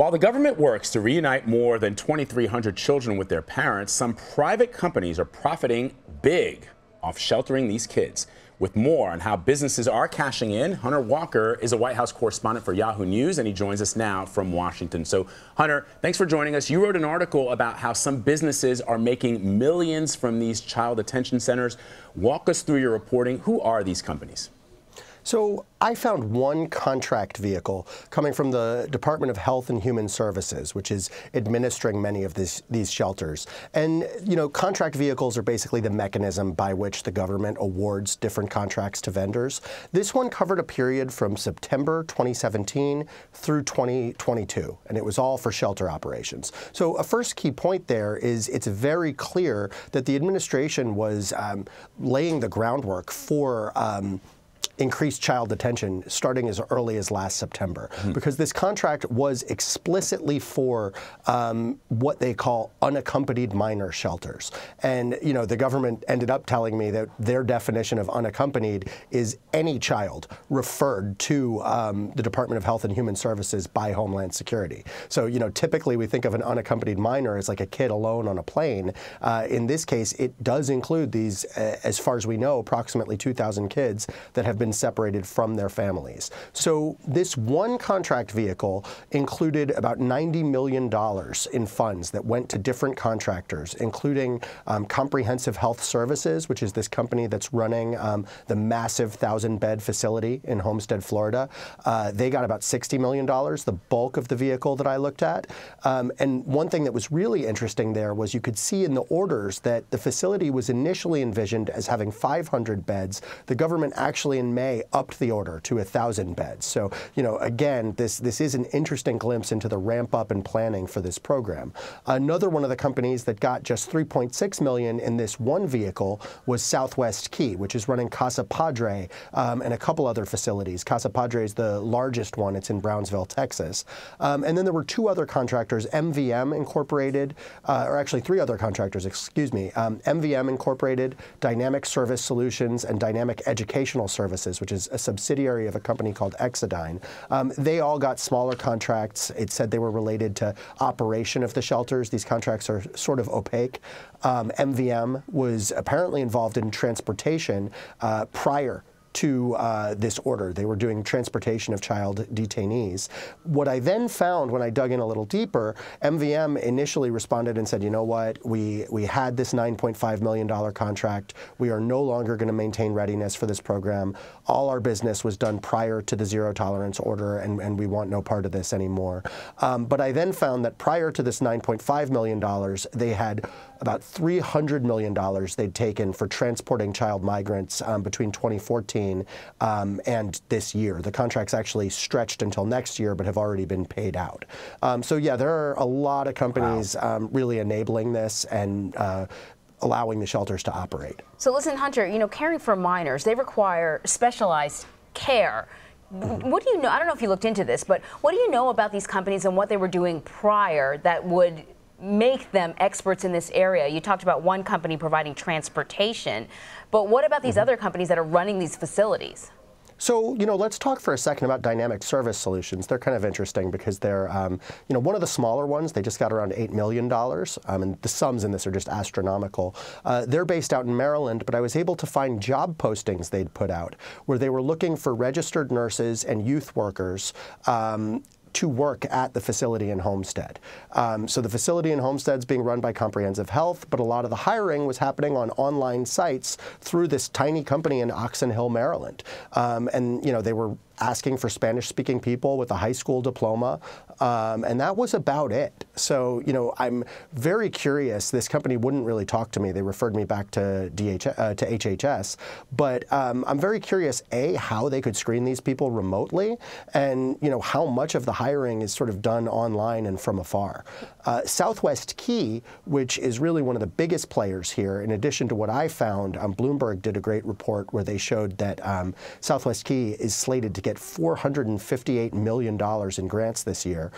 While the government works to reunite more than 2,300 children with their parents, some private companies are profiting big off sheltering these kids. With more on how businesses are cashing in, Hunter Walker is a White House correspondent for Yahoo News, and he joins us now from Washington. So, Hunter, thanks for joining us. You wrote an article about how some businesses are making millions from these child detention centers. Walk us through your reporting. Who are these companies? So I found one contract vehicle coming from the Department of Health and Human Services, which is administering many of these shelters. And, you know, contract vehicles are basically the mechanism by which the government awards different contracts to vendors. This one covered a period from September 2017 through 2022, and it was all for shelter operations. So a first key point there is it's very clear that the administration was laying the groundwork for increased child detention starting as early as last September, because this contract was explicitly for what they call unaccompanied minor shelters. And, you know, the government ended up telling me that their definition of unaccompanied is any child referred to the Department of Health and Human Services by Homeland Security. So, you know, typically we think of an unaccompanied minor as like a kid alone on a plane. In this case, it does include these, as far as we know, approximately 2,000 kids that have been separated from their families. So this one contract vehicle included about $90 million in funds that went to different contractors, including Comprehensive Health Services, which is this company that's running the massive 1,000-bed facility in Homestead, Florida. They got about $60 million, the bulk of the vehicle that I looked at. And one thing that was really interesting there was you could see in the orders that the facility was initially envisioned as having 500 beds. The government actually in May upped the order to 1,000 beds. So, you know, again, this is an interesting glimpse into the ramp up and planning for this program. Another one of the companies that got just $3.6 million in this one vehicle was Southwest Key, which is running Casa Padre and a couple other facilities. Casa Padre is the largest one. It's in Brownsville, Texas. And then there were two other contractors, MVM Incorporated, or actually three other contractors, excuse me, MVM Incorporated, Dynamic Service Solutions, and Dynamic Educational Services, which is a subsidiary of a company called Exodyne. They all got smaller contracts. It said they were related to operation of the shelters. These contracts are sort of opaque. MVM was apparently involved in transportation prior to this order. They were doing transportation of child detainees. What I then found when I dug in a little deeper, MVM initially responded and said, you know what, we had this $9.5 million contract. We are no longer going to maintain readiness for this program. All our business was done prior to the zero tolerance order, and we want no part of this anymore. But I then found that prior to this $9.5 million, they had about $300 million they'd taken for transporting child migrants between 2014 and this year. The contract's actually stretched until next year, but have already been paid out. So yeah, there are a lot of companies really enabling this and allowing the shelters to operate. So listen, Hunter, you know, caring for minors, they require specialized care. What do you know? I don't know if you looked into this, but what do you know about these companies and what they were doing prior that would make them experts in this area? You talked about one company providing transportation, but what about these other companies that are running these facilities? So, you know, let's talk for a second about Dynamic Service Solutions. They're kind of interesting because they're, you know, one of the smaller ones. They just got around $8 million, and the sums in this are just astronomical. They're based out in Maryland, but I was able to find job postings they'd put out where they were looking for registered nurses and youth workers to work at the facility in Homestead. So the facility in Homestead's being run by Comprehensive Health, but a lot of the hiring was happening on online sites through this tiny company in Oxon Hill, Maryland. And, you know, they were asking for Spanish-speaking people with a high school diploma, and that was about it. So, you know, I'm very curious. This company wouldn't really talk to me. They referred me back to HHS, but I'm very curious, A, how they could screen these people remotely, and, you know, how much of the hiring is sort of done online and from afar. Southwest Key, which is really one of the biggest players here, in addition to what I found, Bloomberg did a great report where they showed that Southwest Key is slated to get $458 million in grants this year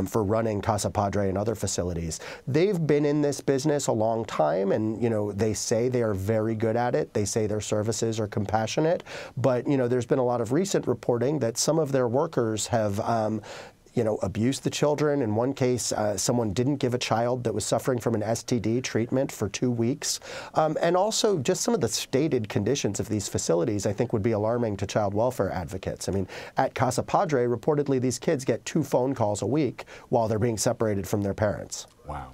for running Casa Padre and other facilities. They've been in this business a long time, and, you know, they say they are very good at it. They say their services are compassionate, but, you know, there's been a lot of recent reporting that some of their workers have abuse the children. In one case, someone didn't give a child that was suffering from an STD treatment for 2 weeks. And also just some of the stated conditions of these facilities, I think, would be alarming to child welfare advocates. I mean, at Casa Padre, reportedly these kids get 2 phone calls a week while they're being separated from their parents. Wow.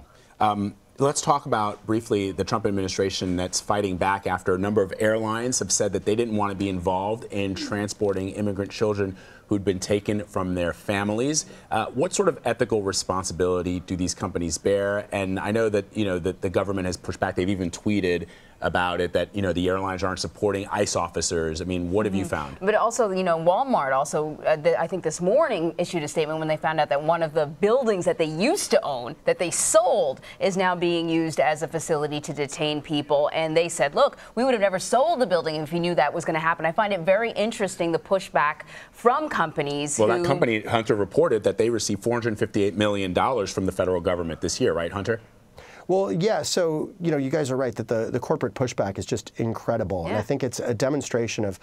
Let's talk about briefly the Trump administration that's fighting back after a number of airlines have said that they didn't want to be involved in transporting immigrant children who'd been taken from their families. What sort of ethical responsibility do these companies bear? And I know that that the government has pushed back. They've even tweeted about it that the airlines aren't supporting ICE officers. I mean, what have you found? But also, Walmart also, I think this morning issued a statement when they found out that one of the buildings that they used to own, that they sold, is now being used as a facility to detain people. And they said, look, we would have never sold the building if we knew that was going to happen. I find it very interesting, the pushback from companies. Well, that company, Hunter, reported that they received $458 million from the federal government this year, right, Hunter? Well, yeah, so, you guys are right that the corporate pushback is just incredible. Yeah. And I think it's a demonstration of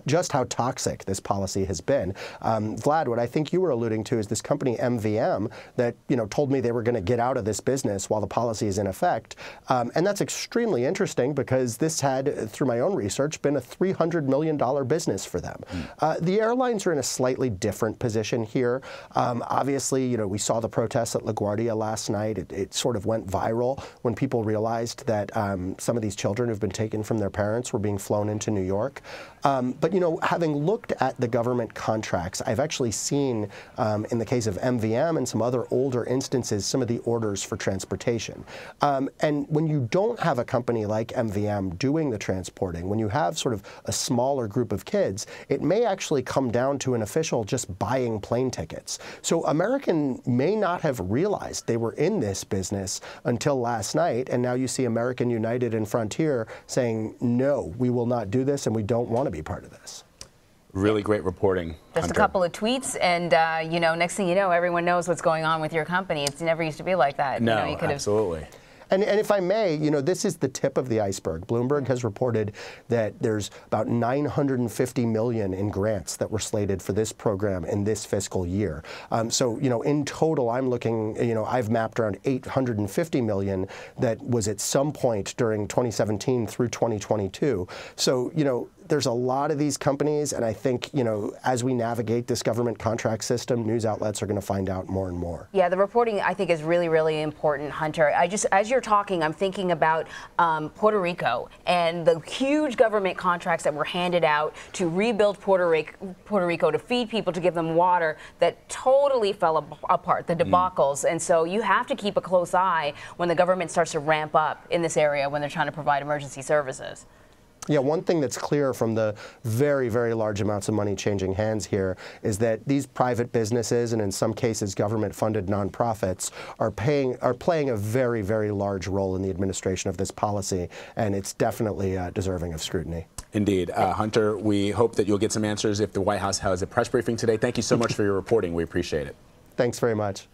just how toxic this policy has been. Vlad, what I think you were alluding to is this company MVM that, told me they were going to get out of this business while the policy is in effect. And that's extremely interesting because this had, through my own research, been a $300 million business for them. The airlines are in a slightly different position here. Obviously, we saw the protests at LaGuardia last night. It sort of went viral when people realized that some of these children who've been taken from their parents were being flown into New York. But, having looked at the government contracts, I've actually seen, in the case of MVM and some other older instances, some of the orders for transportation. And when you don't have a company like MVM doing the transporting, when you have sort of a smaller group of kids, it may actually come down to an official just buying plane tickets. So American may not have realized they were in this business until last night, and now you see American United and Frontier saying, no, we will not do this and we don't want to be part of this. Really great reporting, Just Hunter. a couple of tweets, and next thing you know, everyone knows what's going on with your company. It's never used to be like that. No, absolutely. And if I may, this is the tip of the iceberg. Bloomberg has reported that there's about $950 million in grants that were slated for this program in this fiscal year. So, in total, I'm looking, I've mapped around $850 million that was at some point during 2017 through 2022. So, there's a lot of these companies, and I think, as we navigate this government contract system, news outlets are going to find out more and more. Yeah, the reporting, I think, is really, really important, Hunter. As you're talking, I'm thinking about Puerto Rico and the huge government contracts that were handed out to rebuild Puerto Rico, to feed people, to give them water, that totally fell apart, the debacles. And so you have to keep a close eye when the government starts to ramp up in this area when they're trying to provide emergency services. Yeah, one thing that's clear from the very, very large amounts of money changing hands here is that these private businesses, and in some cases government-funded nonprofits, are playing a very, very large role in the administration of this policy, and it's definitely deserving of scrutiny. Indeed. Hunter, we hope that you'll get some answers if the White House has a press briefing today. Thank you so much for your reporting. We appreciate it. Thanks very much.